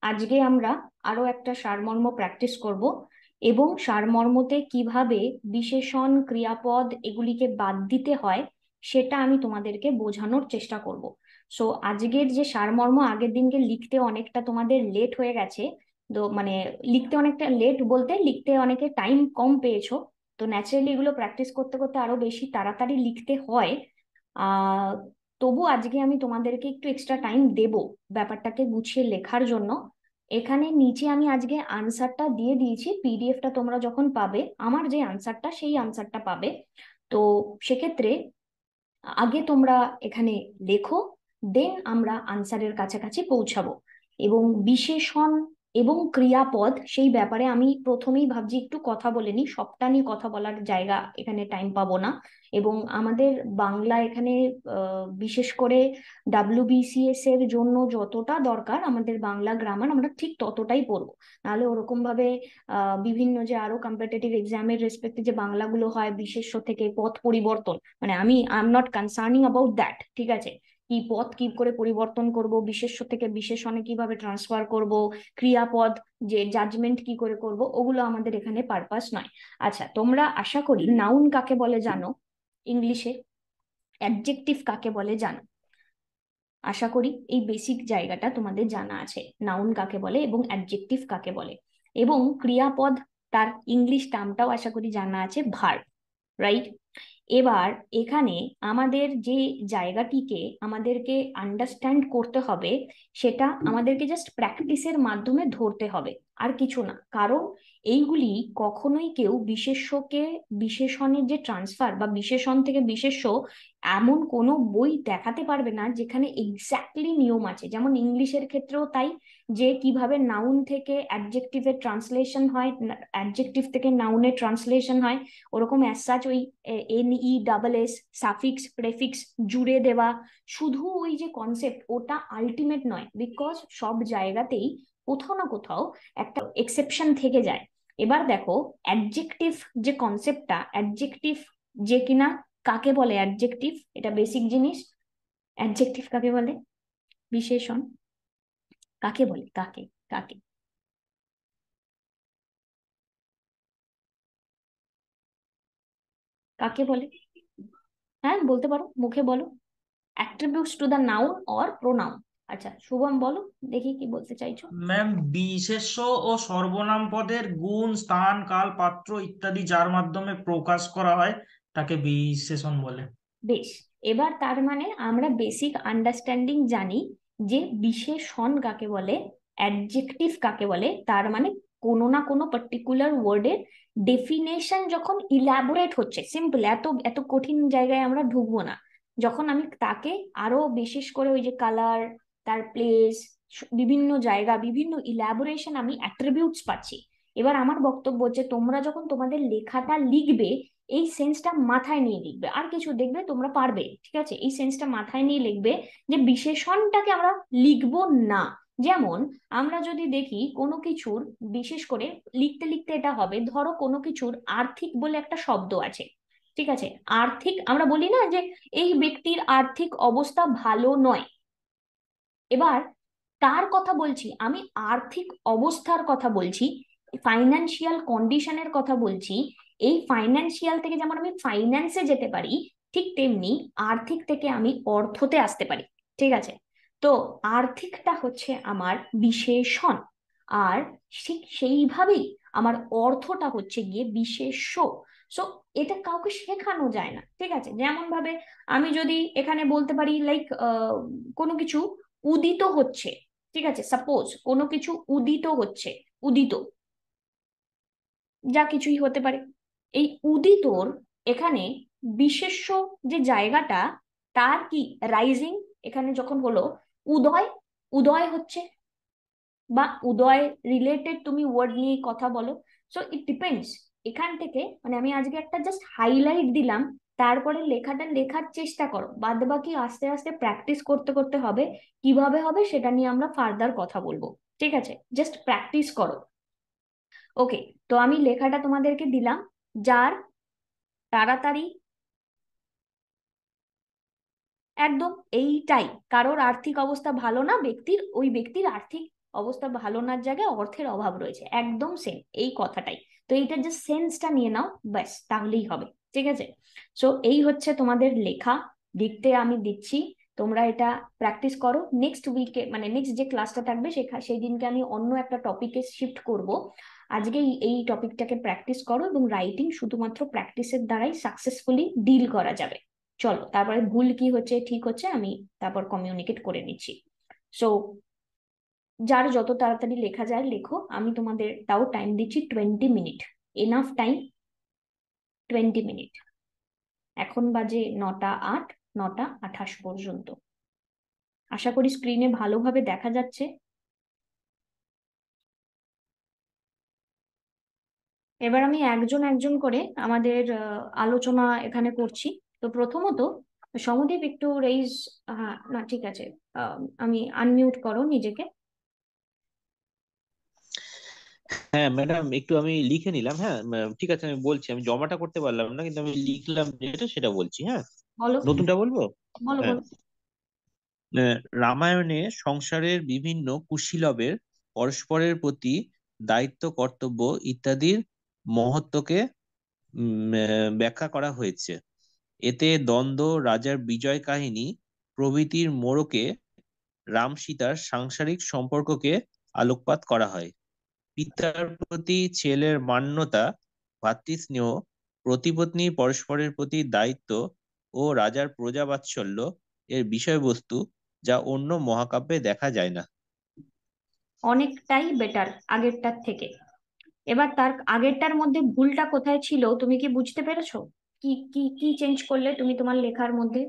আজকে আমরা আরো একটা সারমর্ম প্র্যাকটিস করব এবং সারমর্মতে কিভাবে বিশেষণ ক্রিয়াপদ এগুলিকে বাদ দিতে হয় সেটা আমি তোমাদেরকে বোঝানোর চেষ্টা করব। সো আজকের যে সারমর্ম, আগের দিনকে লিখতে অনেকটা তোমাদের লেট হয়ে গেছে। তো মানে লিখতে অনেকটা লেট বলতে লিখতে অনেকে টাইম কম পেয়েছো। তো ন্যাচারালি এগুলো প্র্যাকটিস করতে করতে আরো বেশি তাড়াতাড়ি লিখতে হয়। আহ তবু আজকে আমি তোমাদেরকে একটু এক্সট্রা টাইম দেব ব্যাপারটাকে গুছিয়ে লেখার জন্য। এখানে নিচে আমি আজকে আনসারটা দিয়ে দিয়েছি, পিডিএফটা তোমরা যখন পাবে আমার যে আনসারটা সেই আনসারটা পাবে। তো সেক্ষেত্রে আগে তোমরা এখানে লেখো, দেন আমরা আনসারের কাছাকাছি পৌঁছাবো। এবং বিশেষণ এবং ক্রিয়াপদ সেই ব্যাপারে আমি প্রথমেই ভাবছি একটু কথা বলে নিই, সবটা নিয়ে কথা বলার জায়গা এখানে টাইম পাবো না। এবং আমাদের বাংলা এখানে বিশেষ করে ডাব্লিউবিসিএস এর জন্য যতটা দরকার আমাদের বাংলা গ্রামার আমরা ঠিক ততটাই পড়বো। নাহলে ওরকম ভাবে বিভিন্ন যে আরো কম্পিটিটিভ এক্সামের রেসপেক্টে যে বাংলাগুলো হয় বিশেষ্য থেকে পদ পরিবর্তন, মানে I am not concerning about that, ঠিক আছে? কি পদ কি করে পরিবর্তন করব, বিশেষ্য থেকে বিশেষণে কিভাবে ট্রান্সফার করব, ক্রিয়াপদ যে জাজমেন্ট কি করে করব, ওগুলো আমাদের এখানে পারপাস নয়। আচ্ছা, তোমরা আশা করি নাউন কাকে বলে জানো, ইংলিশে অ্যাডজেক্টিভ কাকে বলে জানো। আশা করি এই বেসিক জায়গাটা তোমাদের জানা আছে, নাউন কাকে বলে এবং অ্যাডজেক্টিভ কাকে বলে। এবং ক্রিয়াপদ, তার ইংলিশ টার্মটাও আশা করি জানা আছে, ভার্ব, রাইট? এবার এখানে আমাদের যে জায়গাটিকে আমাদেরকে আন্ডারস্ট্যান্ড করতে হবে সেটা আমাদেরকে জাস্ট প্র্যাকটিসের মাধ্যমে ধরতে হবে, আর কিছু না। কারণ এইগুলি কখনোই কেউ বিশেষ্যকে বিশেষণের যে ট্রান্সফার বা বিশেষণ থেকে বিশেষ্য এমন কোনো বই দেখাতে পারবে না যেখানে এক্স্যাক্টলি নিয়ম আছে। যেমন ইংলিশের ক্ষেত্রেও তাই, যে কিভাবে নাউন থেকে অ্যাডজেক্টিভের ট্রান্সলেশন হয়, অ্যাডজেক্টিভ থেকে নাউনের ট্রান্সলেশন হয়, ওরকম অ্যাজ সাচ ওই NE, সাফিক্স প্রেফিক্স জুড়ে দেওয়া, শুধু ওই যে কনসেপ্ট ওটা আলটিমেট নয়, বিকজ সব জায়গাতেই কোথাও না কোথাও একটা এক্সেপশন থেকে যায়। এবার দেখো, অ্যাডজেক্টিভ যে কনসেপ্টটা, অ্যাডজেক্টিভ যে কিনা কাকে বলে, অ্যাডজেক্টিভ এটা বেসিক জিনিস। অ্যাডজেক্টিভ কাকে বলে, বিশেষণ কাকে বলে, কাকে কাকে কাকে বলে? হ্যাঁ বলতে পারো, মুখে বলো। Attributes to the noun or pronoun. আচ্ছা শুভম বলো, দেখি কি বলতে চাইছো। ম্যাম, বিশেষ্য ও সর্বনাম পদের গুণ, স্থান, কাল, পাত্র ইত্যাদি যার মাধ্যমে প্রকাশ করা হয় তাকে বিশেষণ বলে। বেশ, এবার তার মানে আমরা বেসিক আন্ডারস্ট্যান্ডিং জানি যে বিশেষণ কাকে বলে, অ্যাডজেক্টিভ কাকে বলে। তার মানে কোনো না কোনো পার্টিকুলার ওয়ার্ডের ডেফিনেশন যখন ইলাবোরেট হচ্ছে, সিম্পল, এত এত কঠিন জায়গায় আমরা ঢুকবো না। যখন আমি তাকে আরো বিশেষ করে ওই যে কালার, তার প্লেস, বিভিন্ন জায়গা, বিভিন্ন ইলাবোরেশন, আমি অ্যাট্রিবিউটস পাচ্ছি। এবার আমার বক্তব্য হচ্ছে তোমরা যখন তোমাদের লেখাটা লিখবে এই সেন্সটা মাথায় নিয়ে লিখবে, আর কিছু দেখবে তোমরা পারবে, ঠিক আছে? এই সেন্সটা মাথায় নিয়ে লিখবে যে বিশেষণটাকে আমরা লিখবো না। যেমন আমরা যদি দেখি কোনো কিছুর, বিশেষ করে লিখতে লিখতে এটা হবে, ধরো কোনো কিছুর আর্থিক বলে একটা শব্দ আছে, ঠিক আছে? আর্থিক, আমরা বলি না যে এই ব্যক্তির আর্থিক অবস্থা ভালো নয়। এবার তার কথা বলছি আমি, আর্থিক অবস্থার কথা বলছি, ফাইন্যান্সিয়াল কন্ডিশনের কথা বলছি। এই ফাইন্যান্সিয়াল থেকে যেমন আমি ফাইন্যান্সে যেতে পারি, ঠিক তেমনি আর্থিক থেকে আমি অর্থতে আসতে পারি, ঠিক আছে? তো আর্থিকটা হচ্ছে আমার বিশেষণ, আর ঠিক সেইভাবেই আমার অর্থটা হচ্ছে গিয়ে বিশেষ্য। সো এটা কাউকে শেখানো যায় না, ঠিক আছে? যেমন ভাবে আমি যদি এখানে বলতে পারি লাইক কোনো কিছু উদিত হচ্ছে, ঠিক আছে? সাপোজ কোনো কিছু উদিত হচ্ছে, উদিত যা কিছুই হতে পারে, এই উদিতর এখানে বিশেষ্য যে জায়গাটা, তার কি রাইজিং, এখানে যখন হলো উদয়, উদয় হচ্ছে, বা উদয় রিলেটেড তুমি ওয়ার্ড নিয়ে কথা বলো। So it depends. এখান থেকে মানে আমি আজকে একটা জাস্ট হাইলাইট দিলাম, তারপরে লেখাটা লেখার চেষ্টা করো, বাদ বাকি আস্তে আস্তে প্র্যাকটিস করতে করতে হবে। কিভাবে হবে সেটা নিয়ে আমরা ফার্দার কথা বলবো, ঠিক আছে? জাস্ট প্র্যাকটিস করো। ওকে, তো আমি লেখাটা তোমাদেরকে দিলাম, যার তাড়াতাড়ি একদম এইটাই, কারোর আর্থিক অবস্থা ভালো না, ব্যক্তির, ওই ব্যক্তির আর্থিক অবস্থা ভালো নার জায়গায় অর্থের অভাব রয়েছে, একদম সেম এই কথাটাই। তো এইটার যে সেন্সটা নিয়ে নাও, ব্যাস তাহলেই হবে। ঠিক আছে? সো এই হচ্ছে তোমাদের লেখা, লিখতে আমি দিচ্ছি, তোমরা এটা প্র্যাকটিস করো। নেক্সট উইকে মানে নেক্সট যে ক্লাসটা থাকবে সেই দিনকে আমি অন্য একটা টপিকে শিফট করব। আজকে এই টপিকটাকে প্র্যাকটিস করো, এবং রাইটিং শুধুমাত্র প্র্যাকটিসের দ্বারাই সাকসেসফুলি ডিল করা যাবে। চলো, তারপরে ভুল কি হচ্ছে ঠিক হচ্ছে আমি তারপর কমিউনিকেট করে নিচ্ছি। সো যার যত তাড়াতাড়ি লেখা যায় লেখো, আমি তোমাদের তাও টাইম দিচ্ছি 20 মিনিট, এনাফ টাইম, 20 মিনিট। এখন বাজে 9টা 8, 9টা 28 পর্যন্ত। আশা করি স্ক্রিনে ভালোভাবে দেখা যাচ্ছে। এবার আমি একজন একজন করে আমাদের আলোচনা এখানে করছি। তো প্রথমত সমদীপ একটু রেইজ, হ্যাঁ না ঠিক আছে, আমি আনমিউট করো নিজেকে। হ্যাঁ ম্যাডাম, একটু আমি লিখে নিলাম। হ্যাঁ ঠিক আছে, আমি বলছি। আমি জমাটা করতে পারলাম না, কিন্তু আমি লিখলাম যেটা সেটা বলছি। হ্যাঁ, বলো নতুনটা বলবো। বলো হ্যাঁ। বলো। রামায়ণে সংসারের বিভিন্ন কুশীলবের পরস্পরের প্রতি দায়িত্ব, কর্তব্য ইত্যাদির মহত্বকে ব্যাখ্যা করা হয়েছে। এতে দ্বন্দ্ব, রাজার বিজয় কাহিনী প্রভৃতির মোড়কে রাম সীতার সাংসারিক সম্পর্ককে আলোকপাত করা হয়। পিতার প্রতি ছেলের মান্যতা, ভ্রাতৃস্নেহ, প্রতিপত্নী পরস্পরের প্রতি দায়িত্ব ও রাজার প্রজা বাৎসল্য এর বিষয়বস্তু, যা অন্য মহাকাব্যে দেখা যায় না। অনেকটাই বেটার আগেরটার থেকে। এবার তার আগেরটার মধ্যে ভুলটা কোথায় ছিল তুমি কি বুঝতে পেরেছো? কি কি কি চেঞ্জ করলে তুমি তোমার লেখার মধ্যে?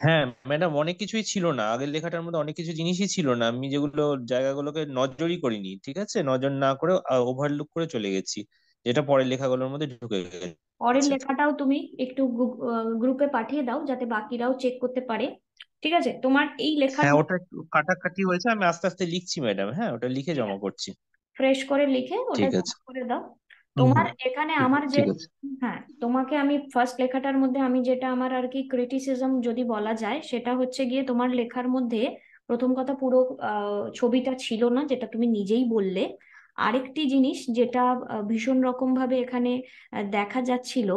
হ্যাঁ ম্যাডাম, অনেক কিছুই ছিল না আগের লেখাটার মধ্যে, অনেক কিছু জিনিসই ছিল না। আমি যেগুলো জায়গাগুলোকে নজরই করিনি, ঠিক আছে, নজর না করে ওভারলুক করে চলে গেছি, যেটা পরের লেখাগুলোর মধ্যে ঢুকে পরের গেছে। লেখাটাও তুমি একটু গ্রুপে পাঠিয়ে দাও যাতে বাকিরাও চেক করতে পারে। ঠিক আছে? তোমার এই লেখার হ্যাঁ, ওটা একটু কাটাকাটি হয়েছে, আমি আস্তে আস্তে লিখছি ম্যাডাম। হ্যাঁ, ওটা লিখে জমা করছি। ফ্রেশ করে লিখে ওটা ঠিক আছে। জমা করে দাও। হুম তোমার হুম। এখানে ঠিক আমার যে, ঠিক আছে। হ্যাঁ তোমাকে আমি ফার্স্ট লেখাটার মধ্যে আমি যেটা আমার আর কি ক্রিটিসিজম যদি বলা যায় সেটা হচ্ছে গিয়ে তোমার লেখার মধ্যে প্রথম কথা পুরো ছবিটা ছিল না, যেটা তুমি নিজেই বললে। আরেকটি জিনিস যেটা ভীষণ রকম ভাবে এখানে দেখা যাচ্ছিল,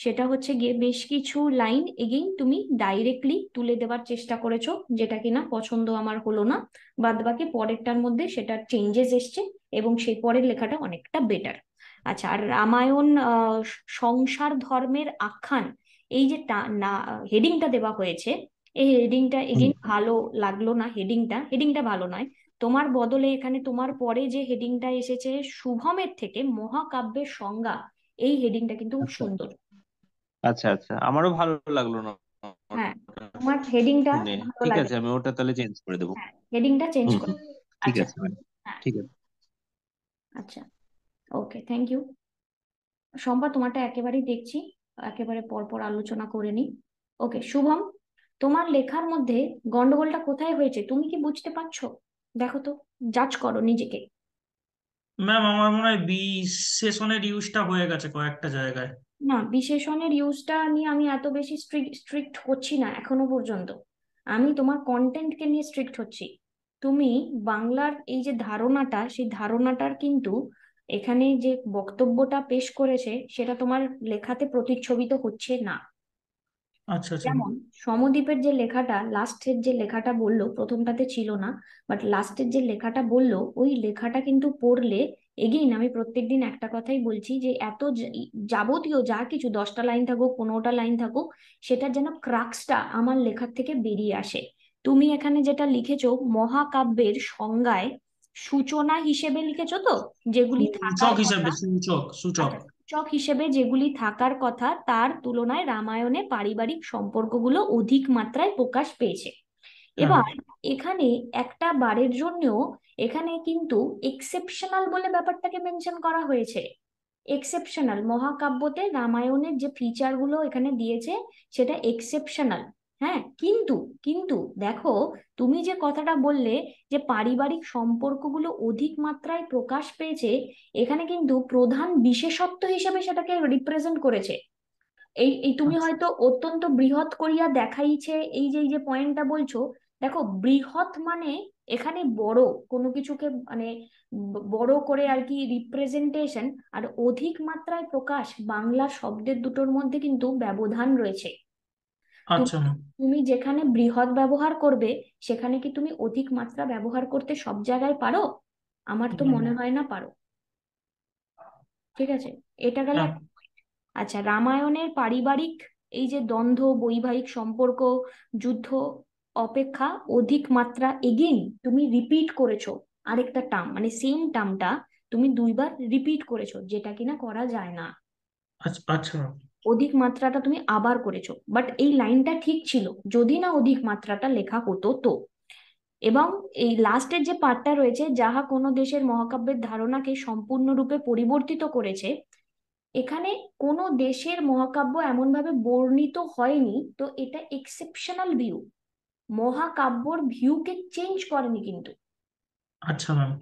সেটা হচ্ছে গিয়ে বেশ কিছু লাইন এগেইন তুমি ডাইরেক্টলি তুলে দেওয়ার চেষ্টা করেছো, যেটা কিনা পছন্দ আমার হলো না। বাদ বাকি পরেরটার মধ্যে সেটা চেঞ্জেস এসছে, এবং সেই পরের লেখাটা অনেকটা বেটার। আচ্ছা, আর রামায়ণ সংসার ধর্মের আখ্যান, এই যে না হেডিংটা দেওয়া হয়েছে, এই হেডিংটা হুম। এগেইন ভালো লাগলো না। হেডিংটা ভালো নয়। তোমার বদলে এখানে তোমার পরে যে হেডিংটা এসেছে শুভমের থেকে মহাকাব্যের সংজ্ঞা, এই হেডিংটা কিন্তু খুব আচ্ছা সুন্দর। আচ্ছা আচ্ছা, আমারও ভালো লাগলো না হ্যাঁ, ওটা তোমার হেডিংটা শুনে। ভালো ঠিক লাগে। আছে, আমি ওটা তাহলে চেঞ্জ করে দেবো। হ্যাঁ, হেডিংটা চেঞ্জ হুম করো। হুম। ঠিক আচ্ছা। আছে ম্যাডাম। হ্যাঁ। ঠিক আছে। আচ্ছা। ওকে, থ্যাংক ইউ। শম্পা, তোমারটা একেবারেই দেখছি, একেবারে পরপর আলোচনা করে নি। ওকে শুভম, তোমার লেখার মধ্যে গন্ডগোলটা কোথায় হয়েছে তুমি কি বুঝতে পারছো? দেখো তো, জাজ করো নিজেকে। ম্যাম আমার মনে হয় বিশেষণের ইউজটা হয়ে গেছে কয়েকটা জায়গায়। না, বিশেষণের ইউজটা নিয়ে আমি এত বেশি স্ট্রিক্ট হচ্ছি না এখনো পর্যন্ত। আমি তোমার কন্টেন্টকে নিয়ে স্ট্রিক্ট হচ্ছি। তুমি বাংলার এই যে ধারণাটা, সেই ধারণাটার কিন্তু এখানে যে বক্তব্যটা পেশ করেছে সেটা তোমার লেখাতে প্রতিচ্ছবিত হচ্ছে না। আচ্ছা আচ্ছা। যেমন সমদ্বীপের যে লেখাটা, লাস্টের যে লেখাটা বললো, প্রথমটাতে ছিল না, বাট লাস্টের যে লেখাটা বললো, ওই লেখাটা কিন্তু পড়লে, এগেইন আমি প্রত্যেকদিন একটা কথাই বলছি যে এত যাবতীয় যা কিছু 10টা লাইন থাকুক 15টা লাইন থাকুক, সেটার যেন ক্রাক্সটা আমার লেখার থেকে বেরিয়ে আসে। তুমি এখানে যেটা লিখেছো মহাকাব্যের সংজ্ঞায় সূচনা হিসেবে লিখেছো তো, যেগুলি থাকার সূচক কথা। হিসেবে, সূচক সূচক। আচ্ছা, সূচক হিসেবে যেগুলি থাকার কথা তার তুলনায় রামায়ণে পারিবারিক সম্পর্কগুলো অধিক মাত্রায় প্রকাশ পেয়েছে। হ্যাঁ। এবার এখানে একটা বারের জন্যও এখানে কিন্তু এক্সেপশনাল বলে ব্যাপারটাকে মেনশন করা হয়েছে। এক্সেপশনাল মহাকাব্যতে রামায়ণের যে ফিচারগুলো এখানে দিয়েছে সেটা এক্সেপশনাল। হ্যাঁ, কিন্তু কিন্তু দেখো, তুমি যে কথাটা বললে যে পারিবারিক সম্পর্কগুলো অধিক মাত্রায় প্রকাশ পেয়েছে, এখানে কিন্তু প্রধান বিশেষত্ব হিসেবে সেটাকে রিপ্রেজেন্ট করেছে। এই তুমি আচ্ছা। হয়তো অত্যন্ত বৃহৎ করিয়া দেখাইছে, এই যে পয়েন্টটা বলছো, দেখো বৃহৎ মানে এখানে বড় কোনো কিছুকে মানে বড় করে আর কি রিপ্রেজেন্টেশন আর অধিক মাত্রায় প্রকাশ, বাংলা শব্দের দুটোর মধ্যে কিন্তু ব্যবধান রয়েছে। তুমি আচ্ছা ম্যাম। তুমি যেখানে বৃহৎ ব্যবহার করবে সেখানে কি তুমি অধিক মাত্রা ব্যবহার করতে সব জায়গায় পারো? আমার তো মনে হয় না পারো। ঠিক আছে, এটা গেল হ্যাঁ। একটা। আচ্ছা, রামায়ণের পারিবারিক এই যে দ্বন্দ্ব, বৈবাহিক সম্পর্ক, যুদ্ধ অপেক্ষা অধিক মাত্রা এগেইন তুমি রিপিট করেছো আরেকটা টার্ম, মানে সেম টার্মটা তুমি দুইবার রিপিট করেছো, যেটা কিনা করা যায় না। আচ্ছা আচ্ছা ম্যাম। অধিক মাত্রাটা তুমি আবার করেছো, বাট এই লাইনটা ঠিক ছিল যদি না অধিক মাত্রাটা লেখা হতো তো। এবং এই লাস্টের যে পার্টটা রয়েছে, যাহা কোনো দেশের মহাকাব্যের ধারণাকে সম্পূর্ণরূপে পরিবর্তিত করেছে, এখানে কোনো দেশের মহাকাব্য এমনভাবে বর্ণিত হয়নি, তো এটা এক্সেপশনাল ভিউ। মহাকাব্যর ভিউকে চেঞ্জ করেনি কিন্তু। আচ্ছা ম্যাম।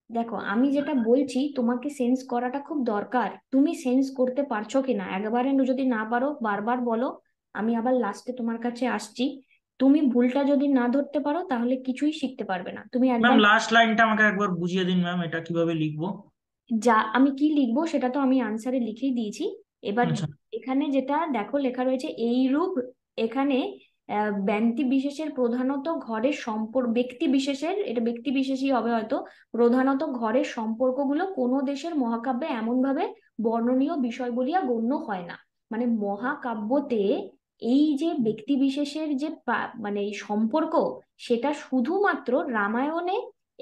দেখো, আমি যেটা বলছি তোমাকে সেন্স করাটা খুব দরকার, তুমি সেন্স করতে পারছো কিনা একবারে যদি না পারো বারবার বলো, আমি আবার লাস্টে তোমার কাছে আসছি। তুমি ভুলটা যদি না ধরতে পারো তাহলে কিছুই শিখতে পারবে না। তুমি ম্যাম একবার লাস্ট লাইনটা আমাকে একবার বুঝিয়ে দিন ম্যাম, এটা কিভাবে লিখবো? যা আমি কি লিখবো সেটা তো আমি আনসারে লিখেই দিয়েছি। এবার আচ্ছা এখানে যেটা দেখো লেখা রয়েছে এইরূপ, এখানে ব্যক্তি বিশেষের প্রধানত ঘরের সম্পর্ক, ব্যক্তি বিশেষের, এটা ব্যক্তি বিশেষই হবে হয়তো, প্রধানত ঘরের সম্পর্কগুলো কোনো দেশের মহাকাব্যে এমনভাবে বর্ণনীয় বিষয় বলিয়া গণ্য হয় না। মানে মহাকাব্যতে এই যে ব্যক্তি বিশেষের যে মানে এই সম্পর্ক, সেটা শুধুমাত্র রামায়ণে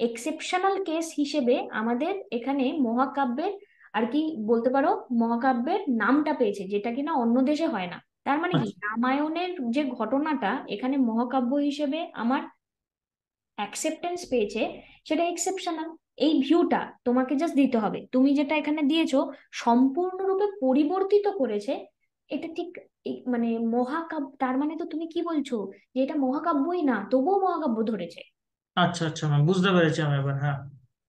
এক্সেপশনাল কেস হিসেবে আমাদের এখানে মহাকাব্যের আর কি বলতে পারো মহাকাব্যের নামটা পেয়েছে, যেটা কিনা অন্য দেশে হয় না। তার মানে কি, আচ্ছা রামায়ণের যে ঘটনাটা এখানে মহাকাব্য হিসেবে আমার অ্যাকসেপ্টেন্স পেয়েছে, সেটা এক্সেপশনাল। এই ভিউটা তোমাকে জাস্ট দিতে হবে। তুমি যেটা এখানে দিয়েছো সম্পূর্ণরূপে পরিবর্তিত করেছে, এটা ঠিক মানে মহাকাব্য, তার মানে তো তুমি কি বলছো যে এটা মহাকাব্যই না, তবুও মহাকাব্য ধরেছে। আচ্ছা আচ্ছা ম্যাম, বুঝতে পেরেছি আমি এবার, হ্যাঁ।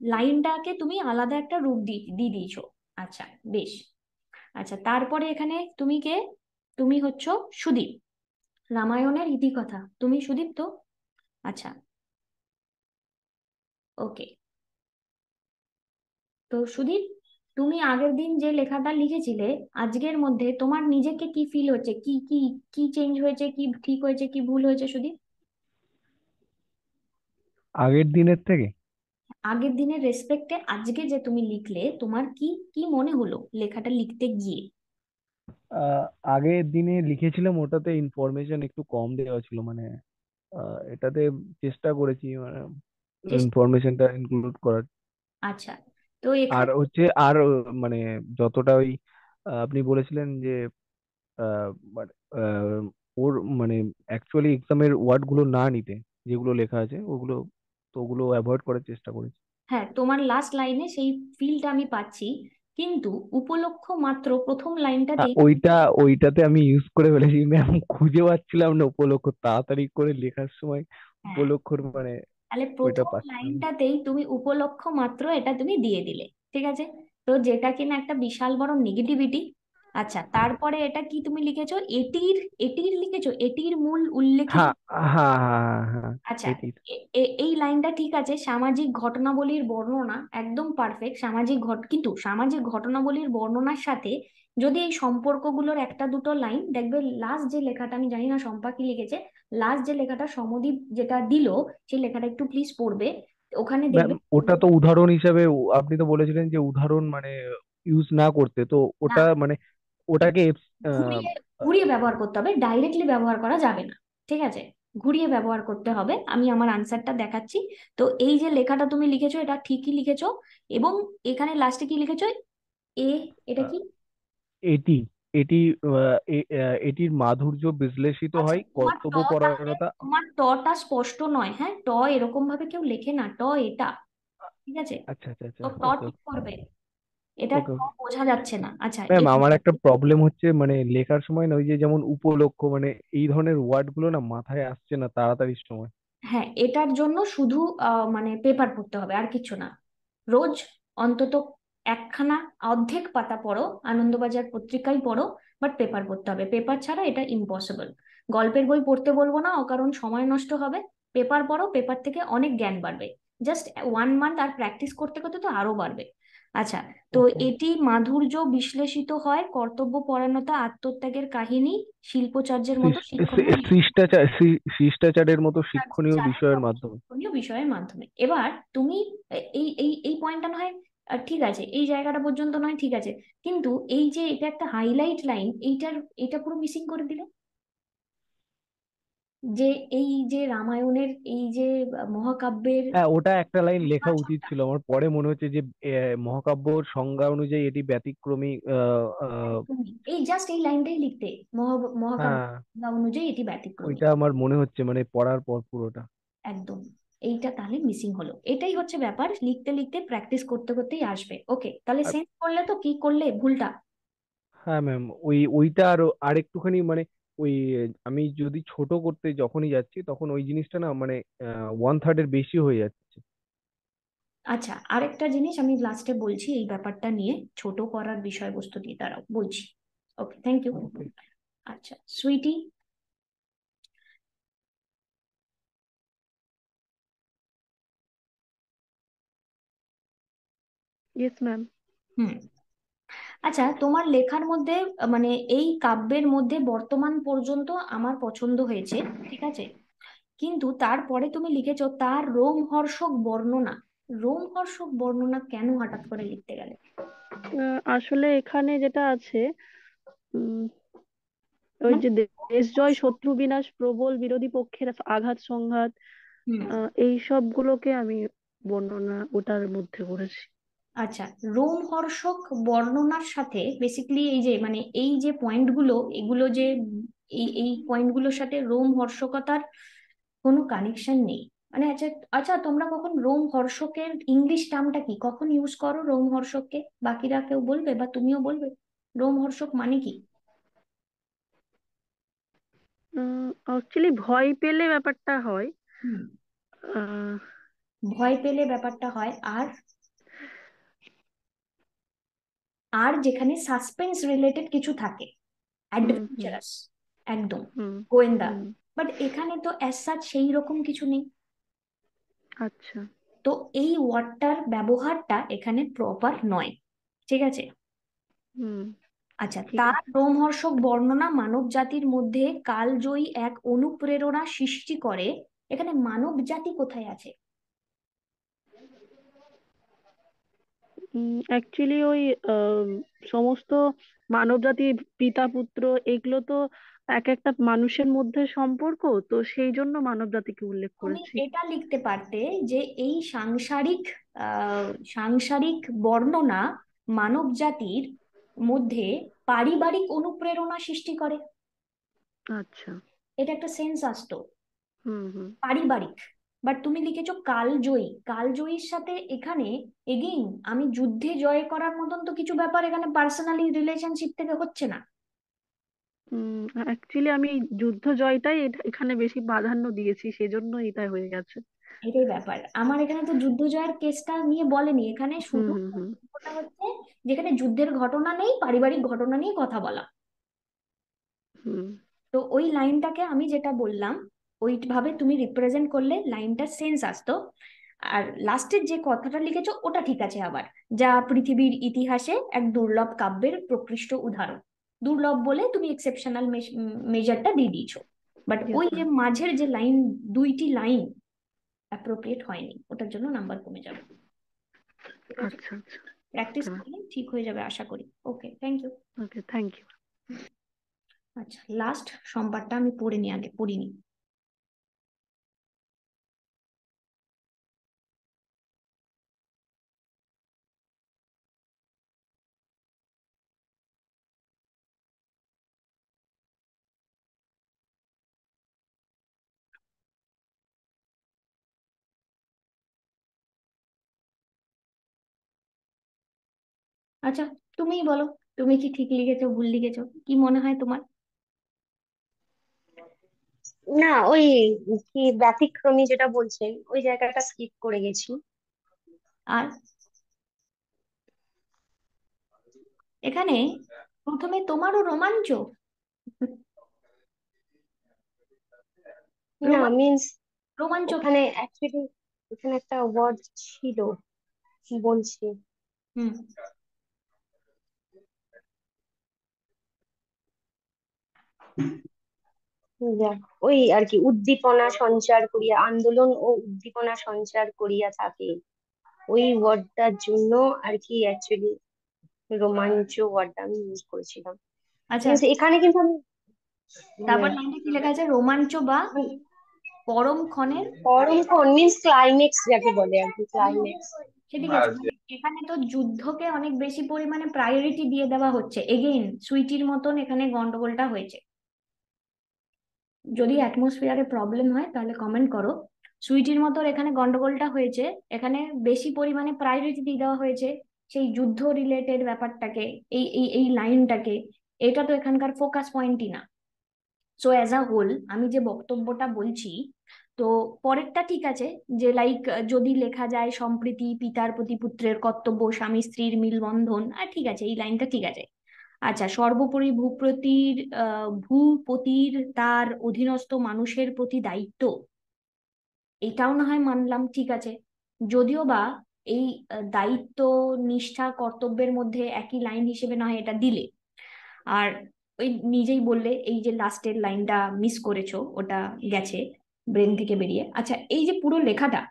লাইনটাকে তুমি আলাদা একটা রূপ দিয়ে দিয়েছো। আচ্ছা, বেশ। আচ্ছা, তারপরে এখানে তুমি কে? তুমি হচ্ছ সুদীপ, রামায়ণের ইতিকথা। তুমি সুদীপ তো? আচ্ছা, ওকে। তো সুদীপ, তুমি আগের দিন যে লেখাটা লিখেছিলে, আজকের মধ্যে তোমার নিজেকে কি ফিল হচ্ছে? কি কি কি চেঞ্জ হয়েছে, কি ঠিক হয়েছে, কি ভুল হয়েছে সুদীপ? আগের দিনের থেকে আগের দিনের রেসপেক্টে আজকে যে তুমি লিখলে, তোমার কি কি মনে হলো লেখাটা লিখতে গিয়ে? আহ, আগের দিনে লিখেছিলাম ওটাতে ইনফরমেশন একটু কম দেওয়া ছিল, মানে এটাতে চেষ্টা করেছি মানে চেষ্টা। ইনফরমেশনটা ইনক্লুড করার। আচ্ছা, তো আর এখানে হচ্ছে আর মানে যতটা ওই আপনি বলেছিলেন যে আহ, মানে, আহ, ওর মানে অ্যাকচুয়ালি এক্সামের ওয়ার্ড গুলো না নিতে, যেগুলো লেখা আছে ওগুলো, তো ওগুলো অ্যাভয়েড করার চেষ্টা করেছি। হ্যাঁ, তোমার লাস্ট লাইনে সেই ফিলটা আমি পাচ্ছি, কিন্তু উপলক্ষ মাত্র প্রথম লাইনটাতেই ওইটা ওইটাতে আমি ইউজ করে ফেলেছি ম্যাম, খুঁজে পাচ্ছিলাম না উপলক্ষ, তাড়াতাড়ি করে লেখার সময় হ্যাঁ, উপলক্ষর মানে তাহলে ওইটা প্রথম পাচ্ছিলাম না। লাইনটাতেই তুমি উপলক্ষ মাত্র এটা তুমি দিয়ে দিলে। ঠিক আছে, তো যেটা কিনা একটা বিশাল বড় নেগেটিভিটি। আচ্ছা, তারপরে এটা কি তুমি লিখেছো? এটির, এটির লিখেছো, এটির মূল উল্লেখিত। হ্যাঁ হ্যাঁ হ্যাঁ হ্যাঁ, আচ্ছা, এটি এই লাইনটা ঠিক আছে, সামাজিক ঘটনাবলীর বর্ণনা একদম পারফেক্ট। কিন্তু সামাজিক ঘটনাবলীর বর্ণনার সাথে যদি এই সম্পর্কগুলোর একটা দুটো লাইন দেখবে, লাস্ট যে লেখাটা, আমি জানি না শম্পা কি লিখেছে, লাস্ট যে লেখাটা সমদীপ যেটা দিল, সেই লেখাটা একটু প্লিজ পড়বে। ওখানে ম্যাম, দেখবে ওটা তো উদাহরণ হিসেবে আপনি তো বলেছিলেন যে উদাহরণ মানে ইউজ না করতে, তো না, ওটা মানে ওটাকে ঘুরিয়ে ঘুরিয়ে ব্যবহার করতে হবে, ডাইরেক্টলি ব্যবহার করা যাবে না। ঠিক আছে, ঘুরিয়ে ব্যবহার করতে হবে। আমি আমার আনসারটা দেখাচ্ছি। তো এই যে লেখাটা তুমি লিখেছো এটা ঠিকই লিখেছো, এবং এখানে লাস্টে কি লিখেছো? এ, এটা কি? এটি এটি এটির মাধুর্য বিশ্লেষিত আচ্ছা, হয় তোমার টটাতে, কর্তব্যপরায়ণতা। তোমার টটা স্পষ্ট নয়। হ্যাঁ, ট এরকম ভাবে কেউ লেখে না, ট এটা। ঠিক আছে, আচ্ছা আচ্ছা আচ্ছা, তো ট ওকে ঠিক ওকে করবে, এটা ট ওকে। বোঝা যাচ্ছে না। আচ্ছা, ম্যাম, আমার একটা প্রবলেম হচ্ছে মানে লেখার সময় না, ওই যে যেমন উপলক্ষ মানে এই ধরনের ওয়ার্ড গুলো না মাথায় আসছে না তাড়াতাড়ির সময়। হ্যাঁ, এটার জন্য শুধু মানে পেপার পড়তে হবে, আর কিছু না। রোজ অন্তত একখানা অর্ধেক পাতা পড়ো, আনন্দবাজার পত্রিকাই পড়ো, বাট পেপার পড়তে হবে। পেপার ছাড়া এটা ইম্পসিবল। গল্পের বই পড়তে বলবো না, অকারণ সময় নষ্ট হবে। পেপার পড়ো, পেপার থেকে অনেক জ্ঞান বাড়বে। জাস্ট 1 মান্থ আর প্র্যাকটিস করতে করতে তো আরো বাড়বে। আচ্ছা, তো ওকে। এটি মাধুর্য বিশ্লেষিত হয়, কর্তব্য পরায়ণতা, আত্মত্যাগের কাহিনী, শিল্পচার্যের মতো শিক্ষণীয় শিষ্টাচারের মতো শিক্ষণীয় বিষয়ের মাধ্যমে। শিক্ষণীয় বিষয়ের মাধ্যমে। এবার তুমি এই এই এই পয়েন্টটা নয় ঠিক আছে, এই জায়গাটা পর্যন্ত নয় ঠিক আছে, কিন্তু এই যে এটা একটা হাইলাইট লাইন, এটা পুরো মিসিং করে দিলে। যে এই যে রামায়ণের এই যে মহাকাব্যের হ্যাঁ, ওটা একটা লাইন লেখা উচিত নির্বাচনটা, ছিল। আমার পরে মনে হচ্ছে যে মহাকাব্যর সংজ্ঞা অনুযায়ী এটি ব্যতিক্রমী। এই জাস্ট এই লাইনটাই লিখতে, মহাকাব্য হ্যাঁ, অনুযায়ী এটি ব্যতিক্রমী। ওইটা আমার মনে হচ্ছে মানে পড়ার পর পুরোটা। একদম, এইটা তাহলে মিসিং হলো। এটাই হচ্ছে ব্যাপার, লিখতে লিখতে প্র্যাকটিস করতে করতেই আসবে। ওকে, তাহলে আর সেন্স করলে তো কি করলে ভুলটা? হ্যাঁ ম্যাম, ওইটা আরো আরেকটুখানি মানে ওই আমি যদি ছোট করতে যখনই যাচ্ছি তখন ওই জিনিসটা না মানে 1/3 বেশি হয়ে যাচ্ছে। আচ্ছা, আরেকটা জিনিস আমি লাস্টে বলছি এই ব্যাপারটা নিয়ে, ছোট করার বিষয়বস্তু নিয়ে, দাঁড়াও বলছি। ওকে, থ্যাংক ইউ। ওকে। আচ্ছা সুইটি। Yes ma'am. হুম। আচ্ছা, তোমার লেখার মধ্যে মানে এই কাব্যের মধ্যে বর্তমান পর্যন্ত আমার পছন্দ হয়েছে, ঠিক আছে, কিন্তু তারপরে তুমি লিখেছো তার রোমহর্ষক বর্ণনা। রোমহর্ষক বর্ণনা কেন হঠাৎ করে লিখতে গেলে? আসলে এখানে যেটা আছে, উম, ওই মানে যে দেশ জয় শত্রু বিনাশ প্রবল বিরোধী পক্ষের আঘাত সংঘাত, হুম, এই সবগুলোকে আমি বর্ণনা ওটার মধ্যে করেছি। আচ্ছা, রোমহর্ষক বর্ণনার সাথে বেসিক্যালি এই যে মানে এই যে পয়েন্টগুলো, এগুলো যে এই এই পয়েন্টগুলোর সাথে রোমহর্ষকতার কোনো কানেকশন নেই। মানে আচ্ছা, আচ্ছা তোমরা কখন রোমহর্ষকের ইংলিশ টার্মটা কি কখন ইউজ করো রোমহর্ষককে? বাকিরা কেউ বলবে বা তুমিও বলবে রোমহর্ষক মানে কি? অ্যাকচুয়ালি ভয় পেলে ব্যাপারটা হয়। হুম, আহ, ভয় পেলে ব্যাপারটা হয়, আর আর যেখানে সাসপেন্স রিলেটেড কিছু থাকে, হুম হুম অ্যাডভেঞ্চারাস, একদম হুম গোয়েন্দা। হুম। বাট এখানে তো অ্যাজ সাচ সেই রকম কিছু নেই। আচ্ছা। তো এই ওয়ার্ডটার ব্যবহারটা এখানে প্রপার নয়, ঠিক আছে। হুম। আচ্ছা, ঠিক তার আছে। রোমহর্ষক বর্ণনা মানব জাতির মধ্যে কালজয়ী এক অনুপ্রেরণা সৃষ্টি করে। এখানে মানব জাতি কোথায় আছে? অ্যাকচুয়ালি ওই সমস্ত মানব জাতি, পিতা পুত্র, এগুলো তো এক একটা মানুষের মধ্যে সম্পর্ক, তো সেই জন্য মানব জাতিকে উল্লেখ তুমি করেছি। এটা লিখতে পারতে যে এই সাংসারিক বর্ণনা মানব জাতির মধ্যে পারিবারিক অনুপ্রেরণা সৃষ্টি করে। আচ্ছা। এটা একটা সেন্স আসতো, হুম হুম পারিবারিক। বাট তুমি লিখেছো কালজয়ী। কালজয়ীর সাথে এখানে এগেইন আমি যুদ্ধে জয় করার মতন তো কিছু ব্যাপার এখানে পার্সোনালি রিলেশনশিপ থেকে হচ্ছে না। অ্যাকচুয়ালি আমি যুদ্ধ জয়টাই এখানে বেশি প্রাধান্য দিয়েছি, সেজন্য এটা হয়ে গেছে। এটাই ব্যাপার, আমার এখানে তো যুদ্ধ জয়ের কেসটা নিয়ে বলেনি, এখানে হুম শুধু হুম হুম গল্পটা হচ্ছে যেখানে যুদ্ধের ঘটনা নেই, পারিবারিক ঘটনা নিয়ে কথা বলা। হুম। তো ওই লাইনটাকে আমি যেটা বললাম ওইভাবে তুমি রিপ্রেজেন্ট করলে লাইনটার সেন্স আসতো। আর লাস্টের যে কথাটা লিখেছো ওটা ঠিক আছে আবার, যা পৃথিবীর ইতিহাসে এক দুর্লভ কাব্যের প্রকৃষ্ট উদাহরণ। দুর্লভ বলে তুমি এক্সেপশনাল মেজারটা দিয়ে দিয়েছো। বাট ইয়েস ওই যে ম্যাম। মাঝের যে লাইন, দুইটি লাইন অ্যাপ্রোপ্রিয়েট হয়নি, ওটার জন্য নাম্বার কমে যাবে। ঠিক আছে, আচ্ছা আচ্ছা। Practice okay ma'am. করলে ঠিক হয়ে যাবে আশা করি। Okay, thank you. Okay, thank you. আচ্ছা, লাস্ট সোমবারটা আমি পড়িনি, আগে পড়িনি। আচ্ছা, তুমিই বলো, তুমি কি ঠিক লিখেছো ভুল লিখেছো, কি মনে হয় তোমার? না, ওই কি ব্যতিক্রমী যেটা বলছেন ওই জায়গাটা স্কিপ করে গেছি। আর এখানে প্রথমে তোমারও রোমাঞ্চ, না রোমান মিন্স রোমাঞ্চক। ওখানে অ্যাকচুয়ালি ওখানে একটা ওয়ার্ড ছিল, বলছি। হুম। যাক, ওই আর কি, উদ্দীপনা সঞ্চার করিয়া, আন্দোলন ও উদ্দীপনা সঞ্চার করিয়া থাকে, ওই ওয়ার্ডটার জন্য আর কি অ্যাকচুয়ালি রোমাঞ্চ ওয়ার্ডটা আমি ইউজ করেছিলাম। আচ্ছা, কিন্তু এখানে কিন্তু আমি তারপর মানে লাইনটা কি লেখা আছে? রোমাঞ্চ বা পরম ক্ষণের। পরমক্ষণ মিন্স ক্লাইম্যাক্স যাকে বলে আর কি, ক্লাইম্যাক্স। সে ঠিক আছে, মানে এখানে তো যুদ্ধকে অনেক বেশি পরিমাণে প্রায়োরিটি দিয়ে দেওয়া হচ্ছে। এগেইন সুইটির মতন এখানে গন্ডগোলটা হয়েছে। যদি অ্যাটমসফিয়ারে প্রবলেম হয় তাহলে কমেন্ট করো। সুইটির মতন এখানে গন্ডগোলটা হয়েছে। এখানে বেশি পরিমাণে প্রায়োরিটি দিয়ে দেওয়া হয়েছে সেই যুদ্ধ রিলেটেড ব্যাপারটাকে, এই এই এই লাইনটাকে। এটা তো এখানকার ফোকাস পয়েন্টই না। সো অ্যাজ আ হোল আমি যে বক্তব্যটা বলছি, তো পরেরটা ঠিক আছে, যে লাইক যদি লেখা যায় সম্প্রীতি, পিতার প্রতি পুত্রের কর্তব্য, স্বামী স্ত্রীর মিলবন্ধন, আর ঠিক আছে, এই লাইনটা ঠিক আছে। আচ্ছা, সর্বোপরি ভূপতির তার অধীনস্থ মানুষের প্রতি দায়িত্ব, এটাও না হয় মানলাম, ঠিক আছে। যদিও বা এই দায়িত্ব, নিষ্ঠা, কর্তব্যের মধ্যে একই লাইন হিসেবে না হয় এটা দিলে। আর ওই নিজেই বললে এই যে লাস্টের লাইনটা মিস করেছো, ওটা গেছে ব্রেন থেকে বেরিয়ে। আচ্ছা, এই যে পুরো লেখাটা,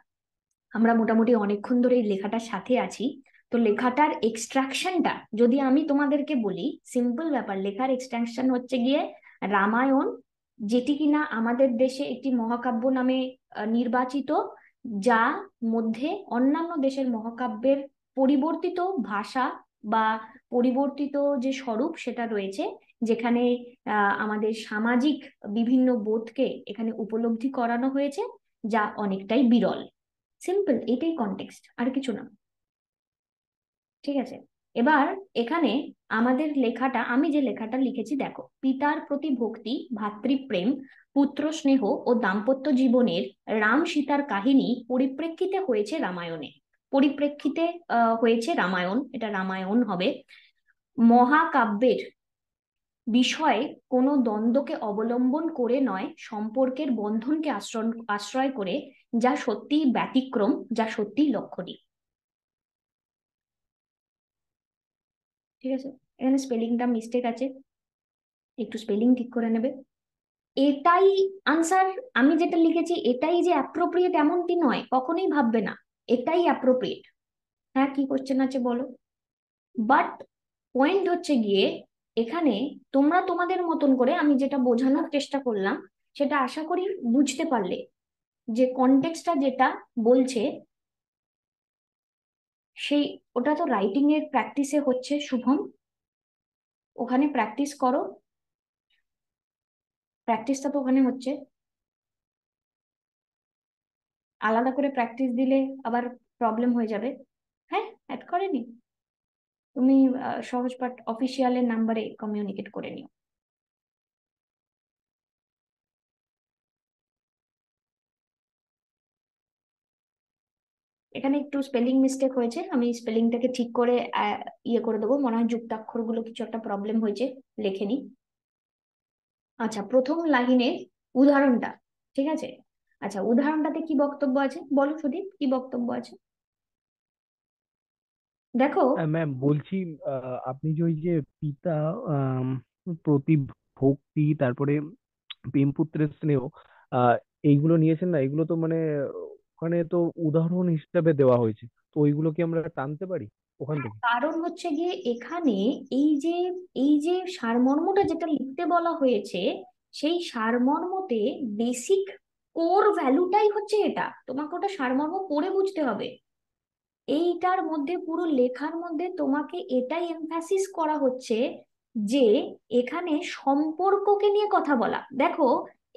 আমরা মোটামুটি অনেকক্ষণ ধরে এই লেখাটার সাথে আছি। তো লেখাটার এক্সট্রাকশনটা যদি আমি তোমাদেরকে বলি, সিম্পল ব্যাপার, লেখার এক্সট্রাকশন হচ্ছে গিয়ে রামায়ণ, যেটি কিনা আমাদের দেশে একটি মহাকাব্য নামে নির্বাচিত, যা মধ্যে অন্যান্য দেশের মহাকাব্যের পরিবর্তিত ভাষা বা পরিবর্তিত যে স্বরূপ সেটা রয়েছে, যেখানে আমাদের সামাজিক বিভিন্ন বোধকে এখানে উপলব্ধি করানো হয়েছে, যা অনেকটাই বিরল। সিম্পল, এটাই কনটেক্সট, আর কিছু না। ঠিক আছে, এবার এখানে আমাদের লেখাটা, আমি যে লেখাটা লিখেছি দেখো, পিতার প্রতি ভক্তি, ভাতৃপ্রেম, পুত্র স্নেহ ও দাম্পত্য জীবনের রাম সীতার কাহিনী পরিপ্রেক্ষিতে হয়েছে রামায়ণে। পরিপ্রেক্ষিতে হয়েছে রামায়ণ, এটা রামায়ণ হবে। মহাকাব্যের বিষয়ে কোনো দ্বন্দ্বকে অবলম্বন করে নয়, সম্পর্কের বন্ধনকে আশ্রয় করে, যা সত্যি ব্যতিক্রম, যা সত্যি লক্ষণীয়। ঠিক আছে, এখানে স্পেলিংটা মিস্টেক আছে, একটু স্পেলিং ঠিক করে নেবে। এটাই আনসার, আমি যেটা লিখেছি এটাই যে অ্যাপ্রোপ্রিয়েট এমনটি নয়, কখনোই ভাববে না এটাই অ্যাপ্রোপ্রিয়েট। হ্যাঁ, কি কোশ্চেন আছে বলো। বাট পয়েন্ট হচ্ছে গিয়ে এখানে তোমরা তোমাদের মতন করে, আমি যেটা বোঝানোর চেষ্টা করলাম সেটা আশা করি বুঝতে পারলে, যে কনটেক্সটটা যেটা বলছে সেই, ওটা তো রাইটিং এর প্র্যাকটিসে হচ্ছে শুভম, ওখানে প্র্যাকটিস করো, প্র্যাকটিসটা তো ওখানে হচ্ছে। আলাদা করে প্র্যাকটিস দিলে আবার প্রবলেম হয়ে যাবে। হ্যাঁ, অ্যাড করেনি, তুমি সহজপাঠ অফিসিয়ালের নাম্বারে কমিউনিকেট করে নিও। এখানে একটু স্পেলিং মিস্টেক হয়েছে, আমি স্পেলিংটাকে ঠিক করে ইয়ে করে দেবো, মনে হয় যুক্তাক্ষর গুলো কিছু একটা প্রবলেম হয়েছে, লেখেনি। আচ্ছা, প্রথম লাইনের উদাহরণটা ঠিক আছে। আচ্ছা, উদাহরণটাতে কি বক্তব্য আছে বলো সুদীপ, কি বক্তব্য আছে দেখো। ম্যাম বলছি, আপনি যে ওই যে পিতা আম, প্রতি ভক্তি, তারপরে প্রেম পুত্রের স্নেহ, আহ এইগুলো নিয়েছেন না, এগুলো তো মানে ওখানে তো উদাহরণ হিসেবে দেওয়া হয়েছে, তো ওইগুলো কি আমরা টানতে পারি ওখান থেকে? কারণ হচ্ছে গিয়ে এখানে এই যে সারমর্মটা যেটা লিখতে বলা হয়েছে, সেই সারমর্মতে বেসিক কোর ভ্যালুটাই হচ্ছে এটা, তোমাকে ওটা সারমর্ম পড়ে বুঝতে হবে। এইটার মধ্যে পুরো লেখার মধ্যে তোমাকে এটাই এমফাসিস করা হচ্ছে যে এখানে সম্পর্ককে নিয়ে কথা বলা। দেখো,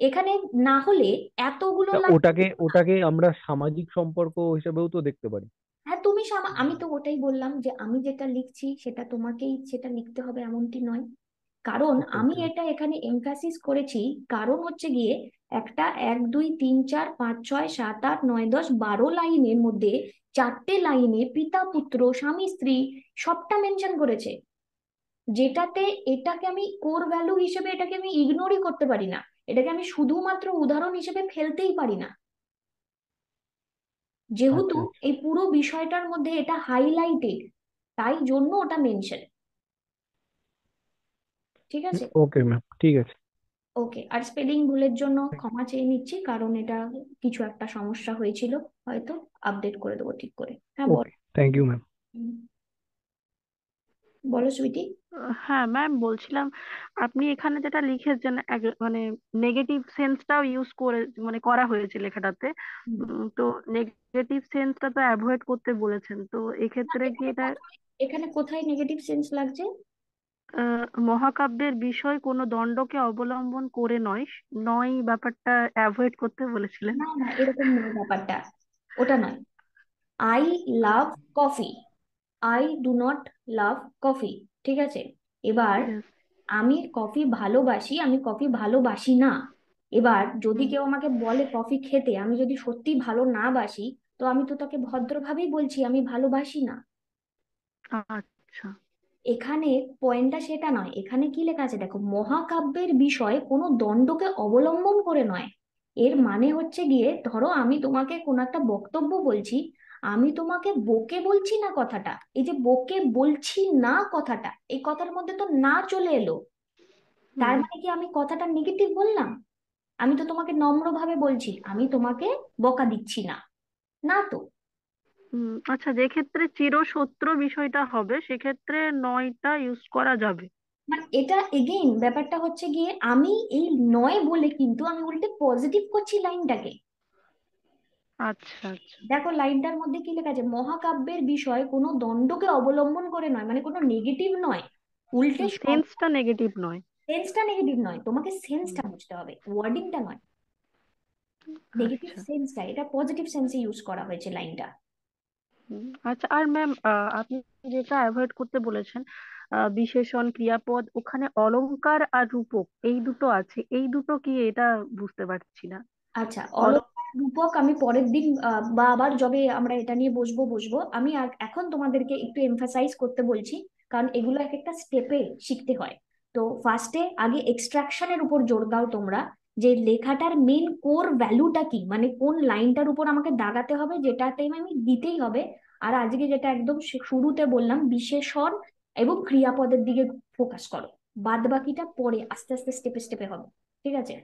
এখানে না হলে এতগুলো তা লাইন। ওটাকে ওটাকে আমরা সামাজিক সম্পর্ক হিসেবেও তো দেখতে পারি। হ্যাঁ, আমি তো ওটাই বললাম যে আমি যেটা লিখছি সেটা তোমাকেই সেটা লিখতে হবে এমনটি নয়। কারণ ওকে, আমি ওকে। এটা এখানে এমফাসিস করেছি, কারণ হচ্ছে গিয়ে একটা 1 2 3 4 5 6 7 8 9 10 12 লাইনের মধ্যে 4টে লাইনে পিতা পুত্র স্বামী স্ত্রী সবটা মেনশন করেছে, যেটাতে এটাকে আমি কোর ভ্যালু হিসেবে এটাকে আমি ইগনোরই করতে পারি না, এটাকে আমি শুধুমাত্র উদাহরণ হিসেবে ফেলতেই পারি না। যেহেতু আচ্ছা আচ্ছা এই পুরো বিষয়টার মধ্যে এটা হাইলাইটেড, তাই জন্য ওটা মেনশন। ঠিক আছে? ওকে ম্যাম, ঠিক আছে। ওকে, আর স্পেলিং ভুলের জন্য ক্ষমা চেয়ে নিচ্ছি, কারণ এটা কিছু একটা সমস্যা হয়েছিল, হয়তো আপডেট করে দেবো ঠিক করে। হ্যাঁ বল। ওকে, থ্যাংক ইউ ম্যাম। বলো সুইটি। হ্যাঁ ম্যাম, বলছিলাম আপনি এখানে যেটা লিখেছেন মানে নেগেটিভ সেন্সটাও ইউজ করে মানে করা হয়েছে লেখাটাতে। তো নেগেটিভ সেন্সটা তো অ্যাভয়েড করতে বলেছেন, তো এক্ষেত্রে কি এটা এখানে কোথায় নেগেটিভ সেন্স লাগছে? মহাকাব্যের বিষয় কোনো দণ্ডকে অবলম্বন করে নয়, নয় ব্যাপারটা অ্যাভয়েড করতে বলেছিলেন। না না, এরকম নয় ব্যাপারটা, ওটা নয়। I love coffee, I do not love coffee. ঠিক আছে? এবার Yes. আমি কফি ভালোবাসি, আমি কফি ভালোবাসি না। এবার যদি হুম। কেউ আমাকে বলে কফি খেতে, আমি যদি সত্যি ভালো না বাসি, তো আমি তো তাকে ভদ্রভাবেই বলছি আমি ভালোবাসি না। আচ্ছা। এখানে পয়েন্টটা সেটা নয়, এখানে কি লেখা আছে দেখো, মহাকাব্যের বিষয় কোনো দণ্ডকে অবলম্বন করে নয়। এর মানে হচ্ছে গিয়ে, ধরো আমি তোমাকে কোনো একটা বক্তব্য বলছি, আমি তোমাকে বকে বলছি না কথাটা, এই যে বকে বলছি না কথাটা, এই কথার মধ্যে তো না চলে এলো, তার হুম। মানে কি আমি কথাটা নেগেটিভ বললাম? আমি তো তোমাকে নম্রভাবে বলছি, আমি তোমাকে বকা দিচ্ছি না, না তো। আচ্ছা, যে ক্ষেত্রে চিরশত্রু বিষয়টা হবে সেক্ষেত্রে নয়টা ইউজ করা যাবে। মানে এটা এগেইন ব্যাপারটা হচ্ছে গিয়ে, আমি এই নয় বলে কিন্তু আমি উল্টে পজিটিভ করছি লাইনটাকে। আচ্ছা আচ্ছা। দেখো লাইনটার মধ্যে কি লেখা আছে, মহাকাব্যের বিষয় কোনো দ্বন্দ্বকে অবলম্বন করে নয়, মানে কোনো নেগেটিভ নয়, উল্টে সেন্সটা নেগেটিভ নয়। সেন্সটা নেগেটিভ নয়, তোমাকে হুম। সেন্সটা বুঝতে হবে, ওয়ার্ডিংটা নয়। নেগেটিভ আচ্ছা। সেন্সটা, এটা পজিটিভ সেন্সে ইউজ করা হয়েছে লাইনটা। আচ্ছা, আর ম্যাম আপনি যেটা অ্যাভয়েড করতে বলেছেন, বিশেষণ ক্রিয়াপদ, ওখানে অলংকার আর রূপক এই দুটো আছে, এই দুটো কি এটা বুঝতে পারছি না। আচ্ছা, অল অলংকার রূপক আমি পরের দিন বা আবার যবে আমরা এটা নিয়ে বসবো বসবো, আমি এখন তোমাদেরকে একটু এমফাসাইজ করতে বলছি, কারণ এগুলো এক একটা স্টেপে শিখতে হয়। তো ফার্স্টে আগে এক্সট্রাকশনের উপর জোর দাও তোমরা, যে লেখাটার মেন কোর ভ্যালুটা কি, মানে কোন লাইনটার উপর আমাকে দাগাতে হবে, যেটাতে আমি দিতেই হবে। আর আজকে যেটা একদম শুরুতে বললাম, বিশেষণ এবং ক্রিয়াপদের দিকে ফোকাস করো, বাদ বাকিটা পরে আস্তে আস্তে স্টেপে স্টেপে হবে। ঠিক আছে?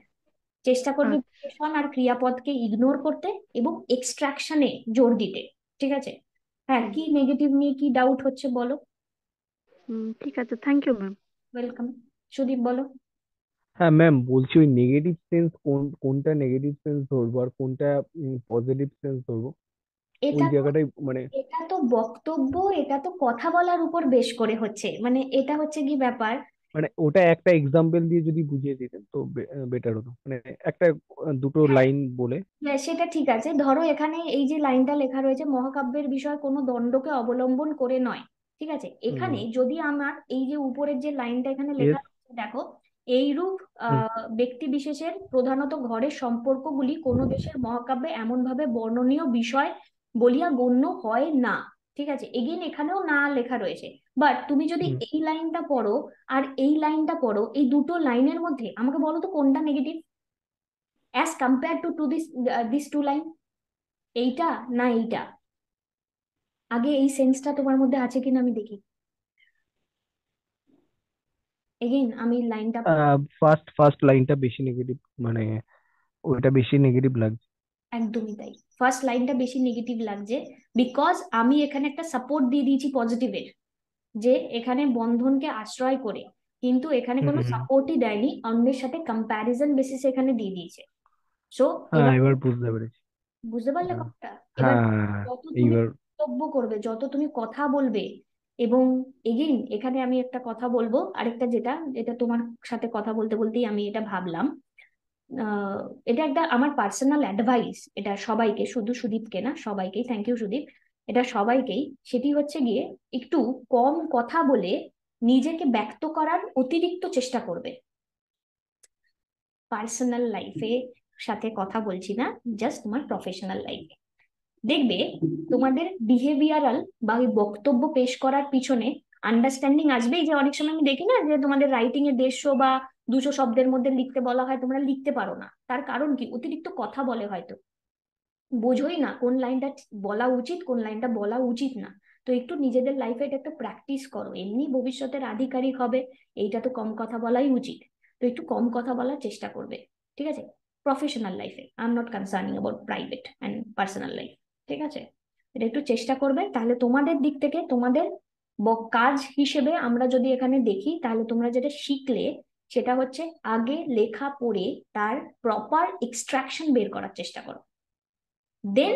চেষ্টা করবে আচ্ছা। বিশেষণ আর ক্রিয়াপদকে ইগনোর করতে এবং এক্সট্রাকশনে জোর দিতে। ঠিক আছে? হ্যাঁ, হুম। কি নেগেটিভ নিয়ে কি ডাউট হচ্ছে বলো। ঠিক আছে, thank you ma'am. Welcome. Sudip বলো। হ্যাঁ ম্যাম, বলছি ওই নেগেটিভ সেন্স কোনটা নেগেটিভ সেন্স ধরবো আর কোনটা পজিটিভ সেন্স ধরবো, ওই এটা তো জায়গাটাই মানে এটা তো বক্তব্য, এটা তো কথা বলার উপর বেশ করে হচ্ছে, মানে এটা হচ্ছে কি ব্যাপার। মানে ওটা একটা এক্সাম্পল দিয়ে যদি বুঝিয়ে দিতেন তো বেটার হতো, মানে একটা দুটো হ্যাঁ, লাইন বলে। হ্যাঁ, সেটা ঠিক আছে, ধরো এখানে এই যে লাইনটা লেখা রয়েছে, মহাকাব্যের বিষয় কোনো দণ্ডকে অবলম্বন করে নয়। ঠিক আছে? হুম। এখানে যদি আমার এই যে উপরের যে লাইনটা এখানে লেখা ইয়েস। রয়েছে দেখো, এইরূপ ব্যক্তি বিশেষের প্রধানত ঘরের সম্পর্কগুলি কোনো দেশের মহাকাব্যে এমন ভাবে বর্ণনীয় বিষয় বলিয়া গণ্য হয় না। ঠিক আছে? এগেইন এখানেও না লেখা রয়েছে, বাট তুমি যদি হুম। এই লাইনটা পড়ো আর এই লাইনটা পড়ো, এই দুটো লাইনের মধ্যে আমাকে বলো তো কোনটা negative as compare to this two line, এইটা না এইটা? আগে এই সেন্সটা তোমার মধ্যে আছে কিনা আমি দেখি। এগেইন আমি লাইনটা ফার্স্ট লাইনটা বেশি নেগেটিভ, মানে ওইটা বেশি নেগেটিভ লাগছে। একদমই তাই, ফার্স্ট লাইনটা বেশি নেগেটিভ লাগছে, বিকজ আমি এখানে একটা সাপোর্ট দিয়ে দিয়েছি পজিটিভের, যে এখানে বন্ধনকে আশ্রয় করে, কিন্তু এখানে হুম কোনো হুম। সাপোর্টই দেয়নি, অন্যের সাথে কম্প্যারিজন বেসিসে এখানে দিয়ে দিয়েছে। সো হ্যাঁ, এবার এবার বুঝতে পেরেছি। বুঝতে পারলে হ্যাঁ কথাটা? এবার হ্যাঁ হ্যাঁ, হ্যাঁ, যত তুমি এইবার। বক্তব্য করবে, যত তুমি কথা বলবে, এবং এগেইন এখানে আমি একটা কথা বলবো, আরেকটা যেটা যেটা তোমার সাথে কথা বলতে বলতেই আমি এটা ভাবলাম, আহ, এটা একটা আমার পার্সোনাল অ্যাডভাইস, এটা সবাইকে, শুধু সুদীপকে না, সবাইকেই, থ্যাংক ইউ সুদীপ, এটা সবাইকেই, সেটি হচ্ছে গিয়ে একটু কম কথা বলে নিজেকে ব্যক্ত করার অতিরিক্ত চেষ্টা করবে। পার্সোনাল লাইফে সাথে কথা বলছি না, জাস্ট তোমার প্রফেশনাল লাইফে দেখবে তোমাদের বিহেভিয়ারাল বা ওই বক্তব্য পেশ করার পিছনে আন্ডারস্ট্যান্ডিং আসবেই, যে অনেক সময় আমি দেখি না যে তোমাদের রাইটিং এ 150 বা 200 শব্দের মধ্যে লিখতে বলা হয়, তোমরা লিখতে পারো না, তার কারণ কি? অতিরিক্ত কথা বলে হয়তো। বোঝোই না কোন লাইনটা বলা উচিত কোন লাইনটা বলা উচিত না। তো একটু নিজেদের লাইফে এটা একটু প্র্যাকটিস করো, এমনি ভবিষ্যতের আধিকারিক হবে, এইটা তো কম কথা বলাই উচিত। তো একটু কম কথা বলার চেষ্টা করবে, ঠিক আছে? প্রফেশনাল লাইফে, I am not concerning about private and personal life, ঠিক আছে? এটা একটু চেষ্টা করবে, তাহলে তোমাদের দিক থেকে তোমাদের কাজ হিসেবে আমরা যদি এখানে দেখি, তাহলে তোমরা যেটা শিখলে সেটা হচ্ছে আগে লেখা পড়ে তার প্রপার এক্সট্রাকশন বের করার চেষ্টা করো, দেন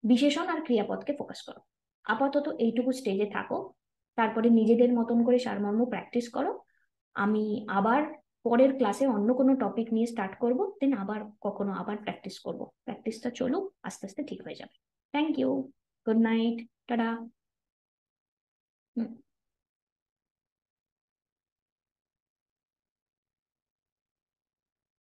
বিশেষণ আর ক্রিয়াপদকে ফোকাস করো। আপাতত এইটুকু স্টেজে থাকো, তারপরে নিজেদের মতন করে সারমর্ম প্র্যাকটিস করো। আমি আবার পরের ক্লাসে অন্য কোনো টপিক নিয়ে স্টার্ট করব, দেন আবার কখনো আবার প্র্যাকটিস করব। প্র্যাকটিসটা চলুক, আস্তে আস্তে ঠিক হয়ে যাবে। Thank you, good night, tata.